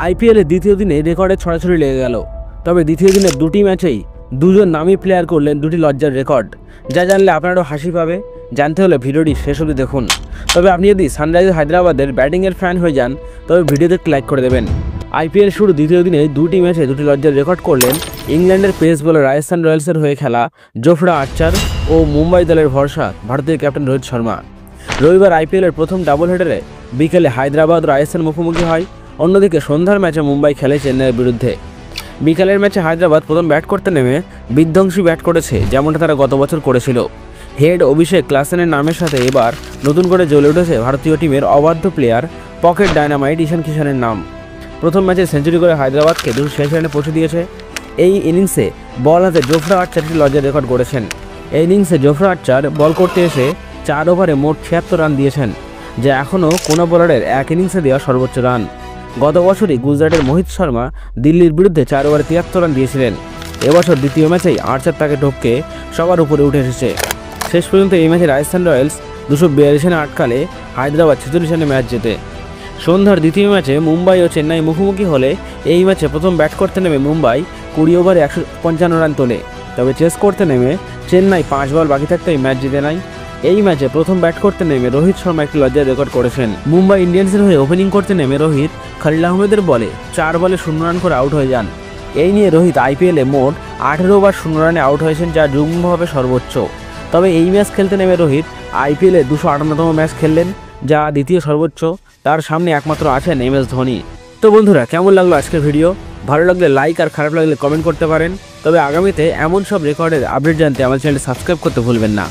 আইপিএলের দ্বিতীয় দিনে রেকর্ডের ছড়াছড়ি লেগে গেল। তবে দ্বিতীয় দিনের দুটি ম্যাচেই দুজন নামী প্লেয়ার করলেন দুটি লজ্জার রেকর্ড, যা জানলে আপনারও হাসি পাবে। জানতে হলে ভিডিওটি শেষ অবধি দেখুন। তবে আপনি যদি সানরাইজার্স হায়দ্রাবাদের ব্যাটিংয়ের ফ্যান হয়ে যান তবে ভিডিওতে লাইক করে দেবেন। আইপিএল শুরু দ্বিতীয় দিনে দুটি ম্যাচে দুটি লজ্জার রেকর্ড করলেন ইংল্যান্ডের পেস বোলার রাজস্থান রয়্যালসের হয়ে খেলা জোফরা আর্চার ও মুম্বাই দলের ভরসা ভারতীয় ক্যাপ্টেন রোহিত শর্মা। রবিবার আইপিএলের প্রথম ডাবল হেডারে বিকেলে হায়দ্রাবাদ রাজস্থান মুখোমুখি হয়। অন্যদিকে সন্ধ্যার ম্যাচে মুম্বাই খেলে চেন্নাইয়ের বিরুদ্ধে। বিকালের ম্যাচে হায়দ্রাবাদ প্রথম ব্যাট করতে নেমে বিধ্বংসী ব্যাট করেছে, যেমনটা তারা গত বছর করেছিল। হেড অভিষেক ক্লাসেনের নামের সাথে এবার নতুন করে জ্বলে উঠেছে ভারতীয় টিমের অবাধ্য প্লেয়ার পকেট ডায়নামাইট ঈশান কিষানের নাম। প্রথম ম্যাচে সেঞ্চুরি করে হায়দ্রাবাদকে 206 রানে পৌঁছে দিয়েছে। এই ইনিংসে বল হাতে জোফরা আর্চার একটি লজ্জার রেকর্ড করেছেন। এই ইনিংসে জোফরা আর্চার বল করতে এসে 4 ওভারে মোট 76 রান দিয়েছেন, যা এখনও কোনো বোলারের এক ইনিংসে দেওয়া সর্বোচ্চ রান। গত বছরই গুজরাটের মোহিত শর্মা দিল্লির বিরুদ্ধে 4 ওভারে 73 রান দিয়েছিলেন। এবছর দ্বিতীয় ম্যাচেই আর্চার তাকে টপকে সবার উপরে উঠে এসেছে। শেষ পর্যন্ত এই ম্যাচে রাজস্থান রয়্যালস 242 রানে আটকালে হায়দ্রাবাদ 46 রানে ম্যাচ জেতে। সন্ধ্যার দ্বিতীয় ম্যাচে মুম্বাই ও চেন্নাই মুখোমুখি হলে এই ম্যাচে প্রথম ব্যাট করতে নেমে মুম্বাই 20 ওভারে 155 রান তোলে। তবে চেস করতে নেমে চেন্নাই 5 বল বাকি থাকতে এই ম্যাচ জিতে নেয়। এই ম্যাচে প্রথম ব্যাট করতে নেমে রোহিত শর্মা একটি লজ্জার রেকর্ড করেছেন। মুম্বাই ইন্ডিয়ান্সের হয়ে ওপেনিং করতে নেমে রোহিত খলিল আহমেদের বলে 4 বলে 0 রান করে আউট হয়ে যান। এই নিয়ে রোহিত আইপিএলে মোট 18 ওভার 0 রানে আউট হয়েছেন, যা যুগ্মভাবে সর্বোচ্চ। তবে এই ম্যাচ খেলতে নেমে রোহিত আইপিএলে 258তম ম্যাচ খেললেন, যা দ্বিতীয় সর্বোচ্চ। তার সামনে একমাত্র আছেন MS ধোনি। তো বন্ধুরা, কেমন লাগলো আজকের ভিডিও? ভালো লাগলে লাইক আর খারাপ লাগলে কমেন্ট করতে পারেন। তবে আগামীতে এমন সব রেকর্ডের আপডেট জানতে আমার চ্যানেলটি সাবস্ক্রাইব করতে ভুলবেন না।